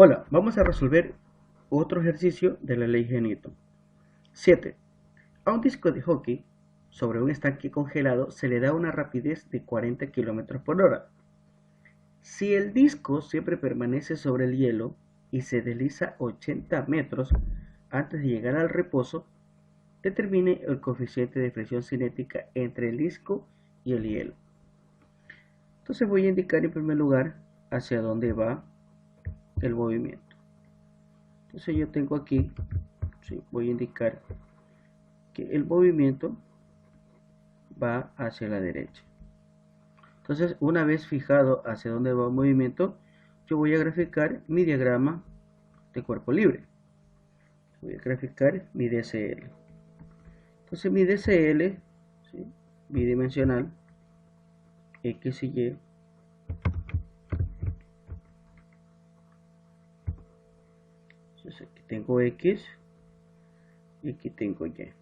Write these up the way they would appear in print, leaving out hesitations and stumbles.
Hola, vamos a resolver otro ejercicio de la ley de Newton. 7. A un disco de hockey sobre un estanque congelado se le da una rapidez de 40 km por hora. Si el disco siempre permanece sobre el hielo y se desliza 80 metros antes de llegar al reposo, determine el coeficiente de fricción cinética entre el disco y el hielo. Entonces voy a indicar en primer lugar hacia dónde va el movimiento. Entonces yo tengo aquí, sí, voy a indicar que el movimiento va hacia la derecha. Entonces, una vez fijado hacia dónde va el movimiento, yo voy a graficar mi diagrama de cuerpo libre. Voy a graficar mi DCL. Entonces, mi DCL, ¿sí?, bidimensional, X y Y, entonces aquí tengo X y aquí tengo Y.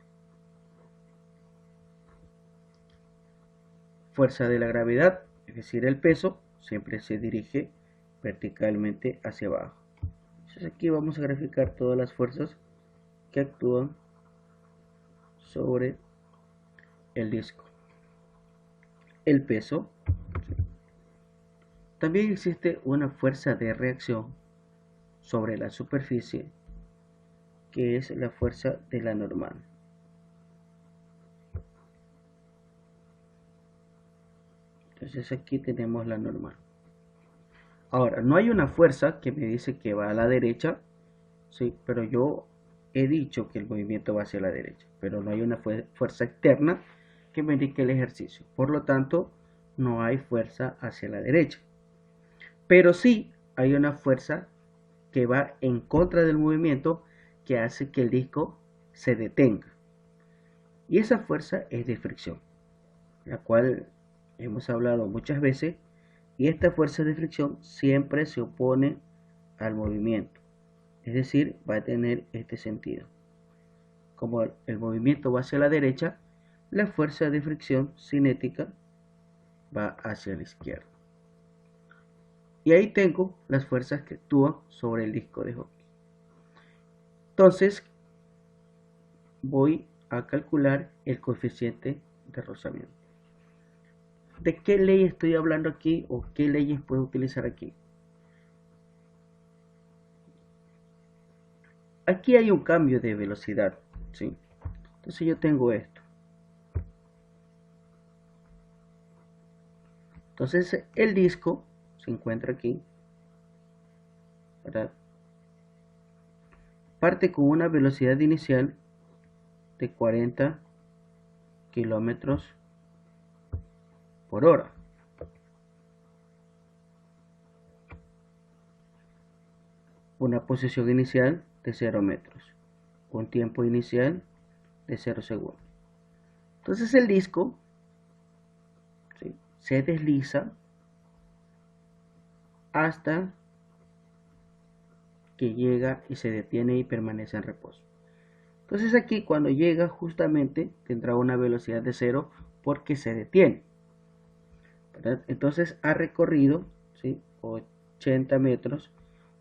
Fuerza de la gravedad, es decir, el peso, siempre se dirige verticalmente hacia abajo. Entonces aquí vamos a graficar todas las fuerzas que actúan sobre el disco. El peso. También existe una fuerza de reacción sobre la superficie, que es la fuerza de la normal. Entonces aquí tenemos la normal. Ahora, no hay una fuerza que me dice que va a la derecha, sí, pero yo he dicho que el movimiento va hacia la derecha, pero no hay una fuerza externa que me indique el ejercicio. Por lo tanto, no hay fuerza hacia la derecha. Pero sí hay una fuerza que va en contra del movimiento que hace que el disco se detenga. Y esa fuerza es de fricción, la cual hemos hablado muchas veces, y esta fuerza de fricción siempre se opone al movimiento, es decir, va a tener este sentido. Como el movimiento va hacia la derecha, la fuerza de fricción cinética va hacia la izquierda. Y ahí tengo las fuerzas que actúan sobre el disco de hockey. Entonces voy a calcular el coeficiente de rozamiento. ¿De qué ley estoy hablando aquí o qué leyes puedo utilizar aquí? Aquí hay un cambio de velocidad, ¿sí? Entonces yo tengo esto. Entonces el disco se encuentra aquí, ¿verdad? Parte con una velocidad inicial de 40 kilómetros por hora. Una posición inicial de 0 metros. Un tiempo inicial de 0 segundos. Entonces el disco, ¿sí?, se desliza hasta que llega y se detiene y permanece en reposo. Entonces aquí cuando llega justamente tendrá una velocidad de 0 porque se detiene, ¿verdad? Entonces ha recorrido, ¿sí?, 80 metros,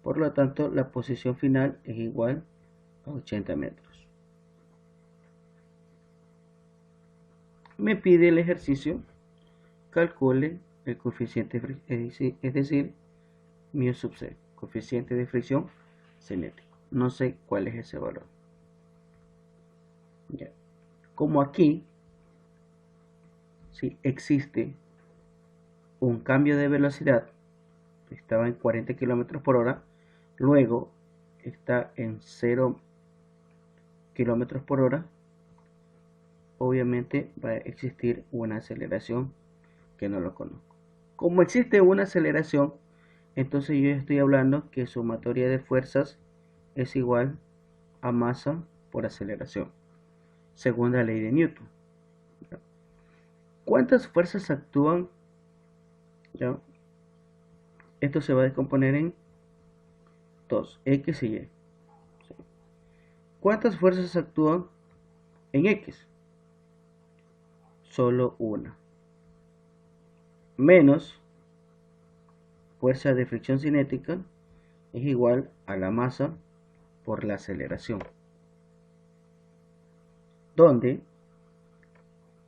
por lo tanto la posición final es igual a 80 metros. Me pide el ejercicio, calcule el coeficiente, es decir, mu sub c, coeficiente de fricción cinética. No sé cuál es ese valor. Ya. Como aquí, ¿sí?, existe un cambio de velocidad, estaba en 40 km por hora, luego está en 0 km por hora, obviamente va a existir una aceleración que no lo conozco. Como existe una aceleración, entonces yo estoy hablando que sumatoria de fuerzas es igual a masa por aceleración, según la ley de Newton. ¿Cuántas fuerzas actúan? ¿Ya? Esto se va a descomponer en dos, X y Y. ¿Cuántas fuerzas actúan en X? Solo una. Menos fuerza de fricción cinética, es igual a la masa por la aceleración, donde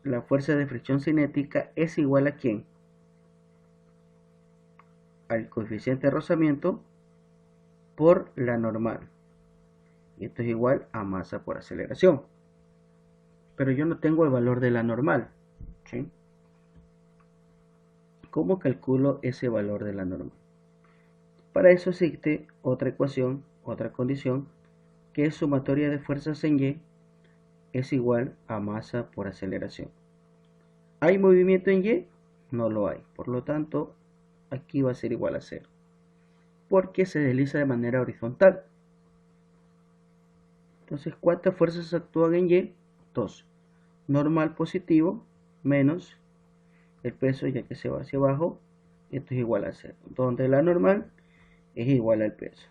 la fuerza de fricción cinética es igual a ¿quién? Al coeficiente de rozamiento por la normal. Y esto es igual a masa por aceleración. Pero yo no tengo el valor de la normal, ¿sí? ¿Cómo calculo ese valor de la normal? Para eso existe otra ecuación, otra condición, que es sumatoria de fuerzas en Y es igual a masa por aceleración. ¿Hay movimiento en Y? No lo hay. Por lo tanto, aquí va a ser igual a 0. Porque se desliza de manera horizontal. Entonces, ¿cuántas fuerzas actúan en Y? 2. Normal positivo menos el peso, ya que se va hacia abajo. Esto es igual a 0. Donde la normal es igual al peso.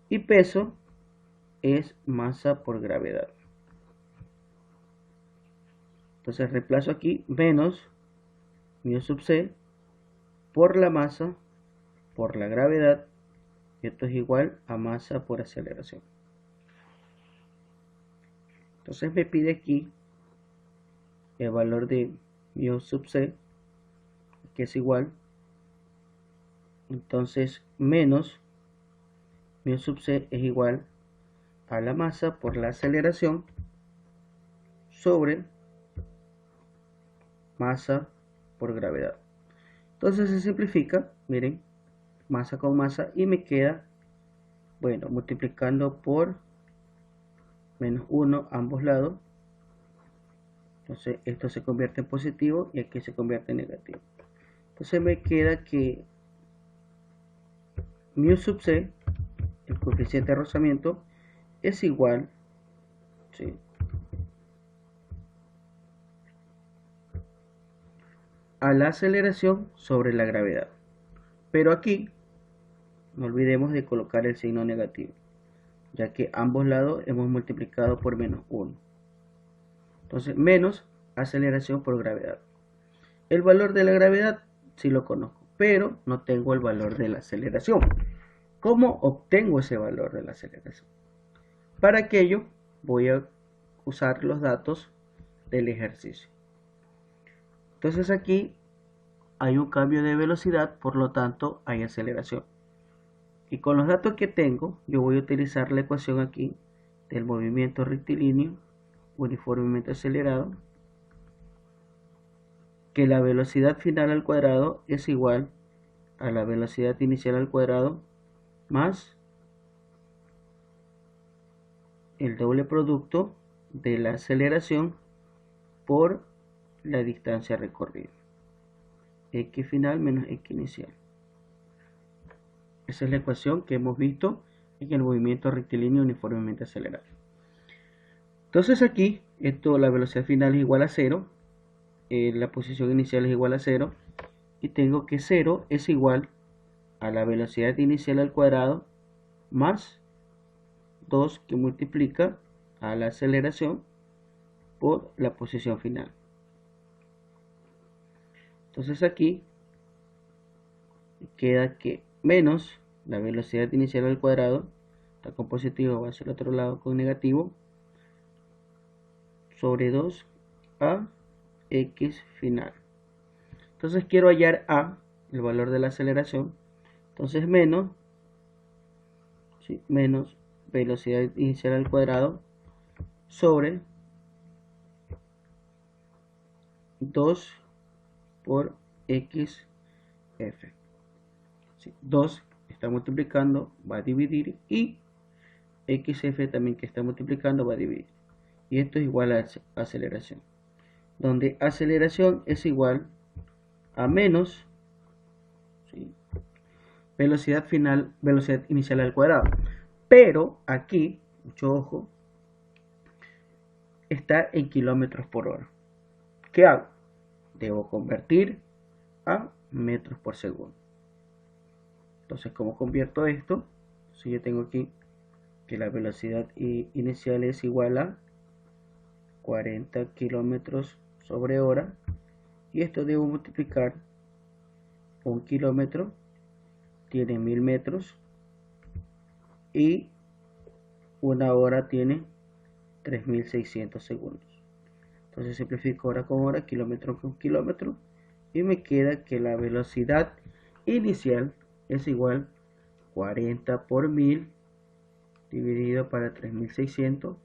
Y peso es masa por gravedad. Entonces reemplazo aquí menos μ sub c por la masa por la gravedad. Y esto es igual a masa por aceleración. Entonces me pide aquí el valor de μ sub c, que es igual. Entonces menos μ sub c es igual a la masa por la aceleración sobre masa por gravedad. Entonces se simplifica, miren, masa con masa, y me queda, bueno, multiplicando por menos 1 ambos lados. Entonces esto se convierte en positivo y aquí se convierte en negativo. Entonces me queda que μ sub c, el coeficiente de rozamiento, es igual, ¿sí?, a la aceleración sobre la gravedad. Pero aquí no olvidemos de colocar el signo negativo, ya que ambos lados hemos multiplicado por menos 1. Entonces menos aceleración por gravedad. El valor de la gravedad sí lo conozco, pero no tengo el valor de la aceleración. ¿Cómo obtengo ese valor de la aceleración? Para aquello voy a usar los datos del ejercicio. Entonces aquí hay un cambio de velocidad, por lo tanto hay aceleración. Y con los datos que tengo, yo voy a utilizar la ecuación aquí del movimiento rectilíneo uniformemente acelerado, que la velocidad final al cuadrado es igual a la velocidad inicial al cuadrado más el doble producto de la aceleración por la distancia recorrida. X final menos X inicial. Esa es la ecuación que hemos visto en el movimiento rectilíneo uniformemente acelerado. Entonces aquí, la velocidad final es igual a 0, la posición inicial es igual a 0, y tengo que 0 es igual a la velocidad inicial al cuadrado más 2 que multiplica a la aceleración por la posición final. Entonces aquí queda que menos la velocidad inicial al cuadrado, está con positivo, va hacia el otro lado con negativo, sobre 2 a x final. Entonces quiero hallar a, el valor de la aceleración. Entonces menos, ¿sí?, menos velocidad inicial al cuadrado sobre 2 por xf. ¿Sí? 2 está multiplicando, va a dividir, y xf también, que está multiplicando, va a dividir. Y esto es igual a aceleración, donde aceleración es igual a menos, ¿sí?, velocidad final, velocidad inicial al cuadrado. Pero aquí, mucho ojo, está en kilómetros por hora. ¿Qué hago? Debo convertir a metros por segundo. Entonces, ¿cómo convierto esto? Si yo tengo aquí que la velocidad inicial es igual a 40 kilómetros sobre hora, y esto debo multiplicar. Un kilómetro tiene 1000 metros, y una hora tiene 3600 segundos. Entonces simplifico hora con hora, kilómetro con kilómetro, y me queda que la velocidad inicial es igual 40 por 1000 dividido para 3600,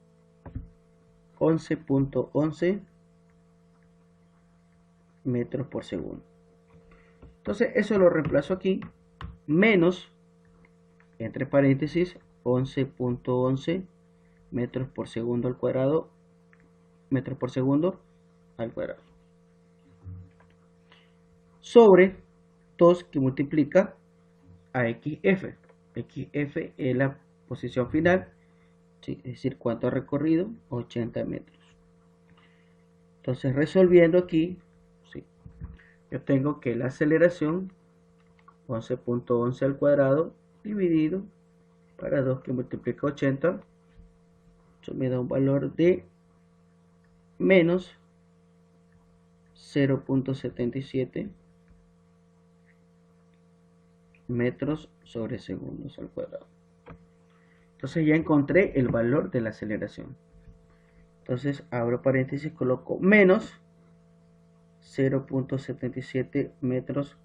11.11 metros por segundo. Entonces eso lo reemplazo aquí, menos, entre paréntesis, 11.11 metros por segundo al cuadrado, metros por segundo al cuadrado, sobre 2 que multiplica a xf. xf es la posición final, ¿sí? Es decir, cuánto ha recorrido, 80 metros. Entonces resolviendo aquí, ¿sí? Yo tengo que la aceleración 11.11 al cuadrado dividido para 2 que multiplica 80, eso me da un valor de menos 0.77 metros sobre segundos al cuadrado. Entonces ya encontré el valor de la aceleración. Entonces abro paréntesis, coloco menos 0.77 metros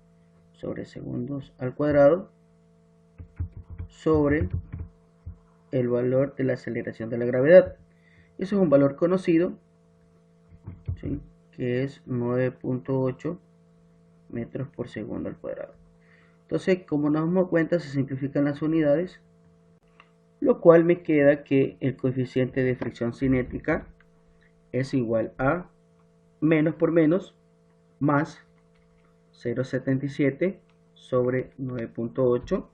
sobre segundos al cuadrado sobre el valor de la aceleración de la gravedad. Eso es un valor conocido, ¿sí? Que es 9.8 metros por segundo al cuadrado. Entonces, como nos damos cuenta, se simplifican las unidades, lo cual me queda que el coeficiente de fricción cinética es igual a menos por menos más 0.77 sobre 9.8,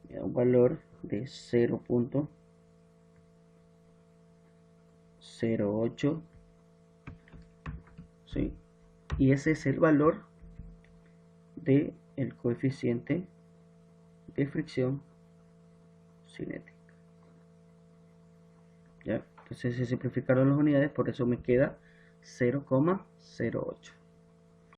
me da un valor de 0.08, ¿sí? Y ese es el valor del coeficiente de fricción cinética. ¿Ya? Entonces se simplificaron las unidades, por eso me queda 0,08.